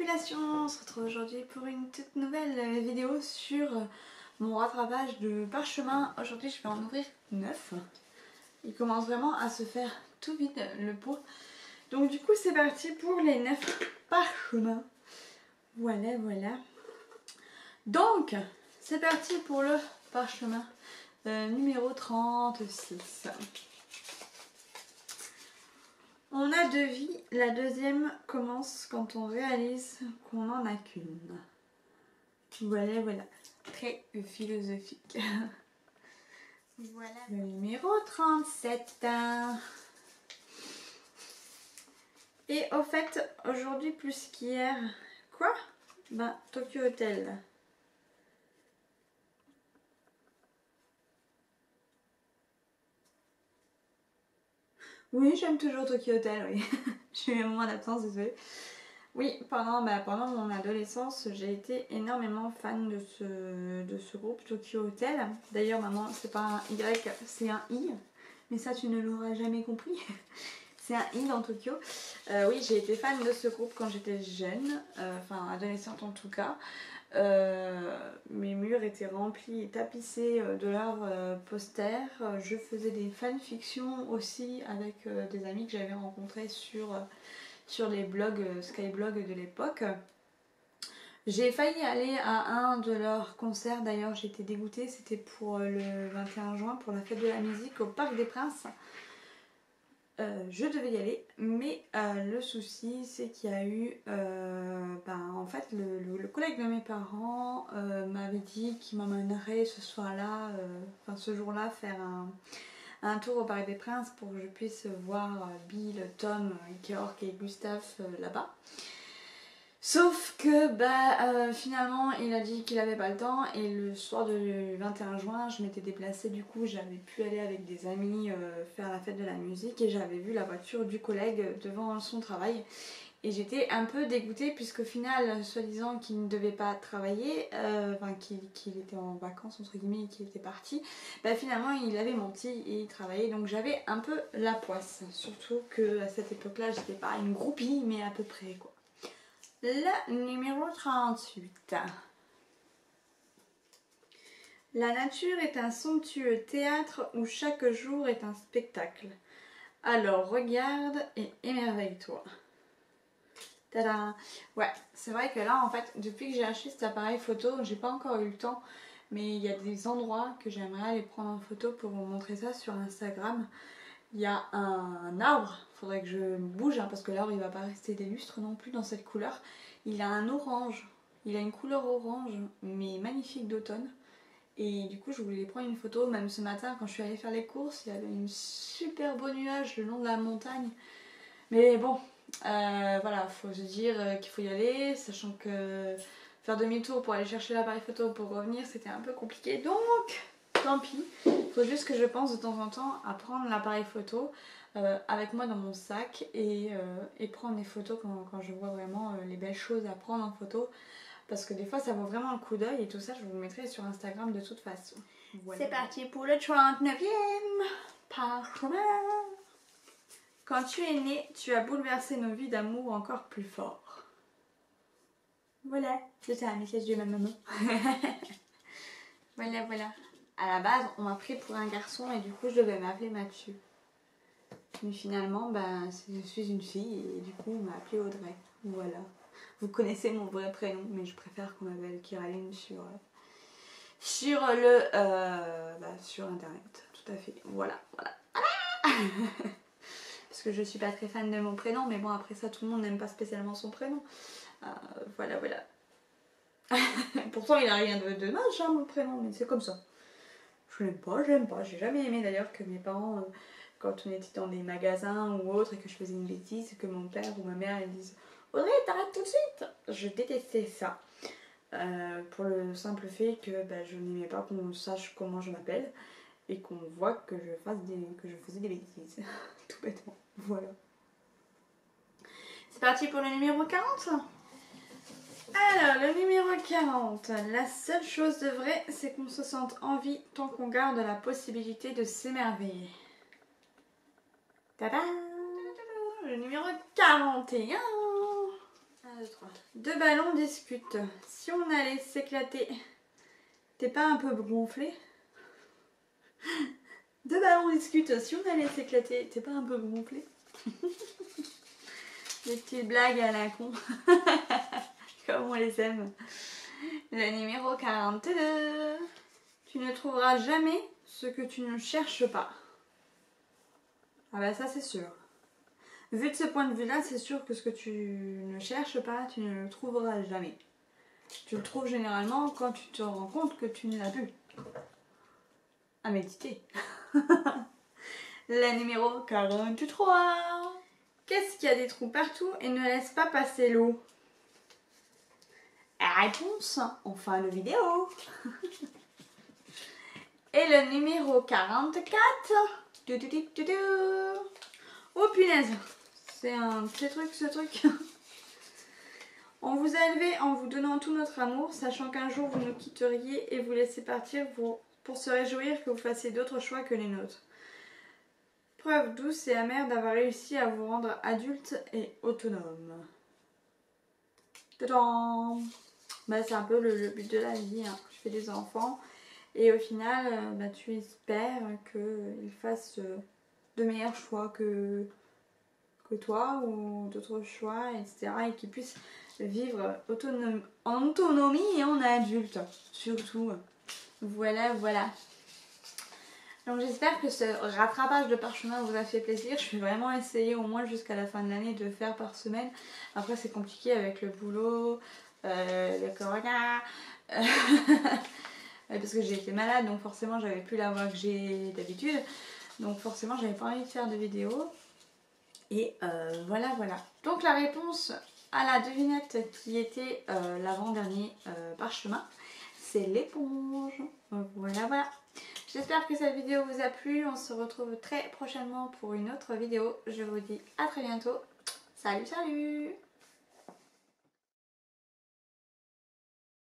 population, on se retrouve aujourd'hui pour une toute nouvelle vidéo sur mon rattrapage de parchemin. Aujourd'hui je vais en ouvrir 9. Il commence vraiment à se faire tout vide le pot. Donc du coup c'est parti pour les 9 parchemins. Voilà. Donc c'est parti pour le parchemin numéro 36. On a 2 vies, la deuxième commence quand on réalise qu'on n'en a qu'une. Voilà. Très philosophique. Voilà. Le numéro 37. Et au fait, aujourd'hui plus qu'hier, quoi? Ben, Tokyo Hotel. Oui, j'aime toujours Tokyo Hotel, oui. J'ai eu un moment d'absence, désolée. Oui, pendant mon adolescence, j'ai été énormément fan de ce groupe Tokyo Hotel. D'ailleurs, maman, c'est pas un Y, c'est un I. Mais ça, tu ne l'auras jamais compris. C'est un I dans Tokyo. Oui, j'ai été fan de ce groupe quand j'étais jeune, enfin adolescente en tout cas. Mes murs étaient remplis et tapissés de leurs posters. Je faisais des fanfictions aussi avec des amis que j'avais rencontrés sur les blogs Skyblog de l'époque. J'ai failli aller à un de leurs concerts, d'ailleurs j'étais dégoûtée, c'était pour le 21 juin pour la fête de la musique au Parc des Princes. Je devais y aller, mais le souci c'est qu'il y a eu en fait le collègue de mes parents m'avait dit qu'il m'emmènerait ce soir-là, ce jour-là, faire un tour au Parc des Princes pour que je puisse voir Bill, Tom, Georg et Gustave là-bas. Sauf que finalement il a dit qu'il avait pas le temps et le soir du 21 juin je m'étais déplacée, du coup j'avais pu aller avec des amis faire la fête de la musique et j'avais vu la voiture du collègue devant son travail. Et j'étais un peu dégoûtée puisqu'au final, soi-disant qu'il ne devait pas travailler, qu'il était en vacances entre guillemets et qu'il était parti, finalement il avait menti et il travaillait, donc j'avais un peu la poisse. Surtout qu'à cette époque-là, j'étais pas une groupie mais à peu près quoi. Le numéro 38. La nature est un somptueux théâtre où chaque jour est un spectacle. Alors regarde et émerveille-toi. Tada! Ouais, c'est vrai que là en fait, depuis que j'ai acheté cet appareil photo, j'ai pas encore eu le temps, mais il y a des endroits que j'aimerais aller prendre en photo pour vous montrer ça sur Instagram. Il y a un arbre, faudrait que je bouge parce que l'arbre il va pas rester des lustres non plus dans cette couleur. Il a un orange, il a une couleur orange mais magnifique d'automne. Et du coup je voulais prendre une photo, même ce matin quand je suis allée faire les courses, il y avait une super beau nuage le long de la montagne. Mais bon, voilà, faut se dire qu'il faut y aller, sachant que faire demi-tour pour aller chercher l'appareil photo pour revenir c'était un peu compliqué, donc tant pis. Il faut juste que je pense de temps en temps à prendre l'appareil photo avec moi dans mon sac et prendre des photos quand je vois vraiment les belles choses à prendre en photo. Parce que des fois ça vaut vraiment le coup d'œil et tout ça je vous le mettrai sur Instagram de toute façon. Voilà. C'est parti pour le 39e parchemin. Quand tu es né, tu as bouleversé nos vies d'amour encore plus fort. Voilà, c'est un message de ma maman. Voilà. À la base, on m'a pris pour un garçon et du coup, je devais m'appeler Mathieu. Mais finalement, je suis une fille et du coup, on m'a appelée Audrey. Voilà. Vous connaissez mon vrai prénom, mais je préfère qu'on m'appelle Kiraline sur internet. Tout à fait. Voilà. Parce que je suis pas très fan de mon prénom, mais bon, après ça, tout le monde n'aime pas spécialement son prénom. Voilà. Pourtant, il a rien de mal, mon prénom, mais c'est comme ça. Je l'aime pas, j'ai jamais aimé d'ailleurs que mes parents, quand on était dans des magasins ou autre et que je faisais une bêtise, que mon père ou ma mère ils disent Audrey, t'arrêtes tout de suite. Je détestais ça. Pour le simple fait que je n'aimais pas qu'on sache comment je m'appelle et qu'on voit que je faisais des bêtises. Tout bêtement. Voilà. C'est parti pour le numéro 40. Alors, le numéro 40. La seule chose de vrai, c'est qu'on se sente en vie tant qu'on garde la possibilité de s'émerveiller. Tada! Le numéro 41. 1, 2, 3. Deux ballons discutent. Si on allait s'éclater, t'es pas un peu gonflé? Deux ballons discutent. Si on allait s'éclater, t'es pas un peu gonflé? Des petites blagues à la con. Comme on les aime. Le numéro 42. Tu ne trouveras jamais ce que tu ne cherches pas. Ah bah ça c'est sûr. Vu de ce point de vue-là, c'est sûr que ce que tu ne cherches pas, tu ne le trouveras jamais. Tu le trouves généralement quand tu te rends compte que tu ne l'as plus. À méditer. Le numéro 43. Qu'est-ce qui a des trous partout et ne laisse pas passer l'eau? Réponse en fin de vidéo. Et le numéro 44. Oh punaise, c'est un petit truc ce truc. On vous a élevé en vous donnant tout notre amour, sachant qu'un jour vous nous quitteriez et vous laisser partir pour se réjouir que vous fassiez d'autres choix que les nôtres. Preuve douce et amère d'avoir réussi à vous rendre adulte et autonome. Tadam! Bah, c'est un peu le but de la vie, hein. Je fais des enfants et au final, bah, tu espères qu'ils fassent de meilleurs choix que toi ou d'autres choix, etc. Et qu'ils puissent vivre en autonomie et en adulte, surtout. Voilà, voilà. Donc j'espère que ce rattrapage de parchemin vous a fait plaisir. Je vais vraiment essayer au moins jusqu'à la fin de l'année de faire par semaine. Après c'est compliqué avec le boulot, le corona, parce que j'ai été malade donc forcément j'avais plus la voix que j'ai d'habitude. Donc forcément j'avais pas envie de faire de vidéos. Et voilà voilà. Donc la réponse à la devinette qui était l'avant-dernier parchemin, c'est l'éponge. Voilà voilà. J'espère que cette vidéo vous a plu. On se retrouve très prochainement pour une autre vidéo. Je vous dis à très bientôt. Salut salut!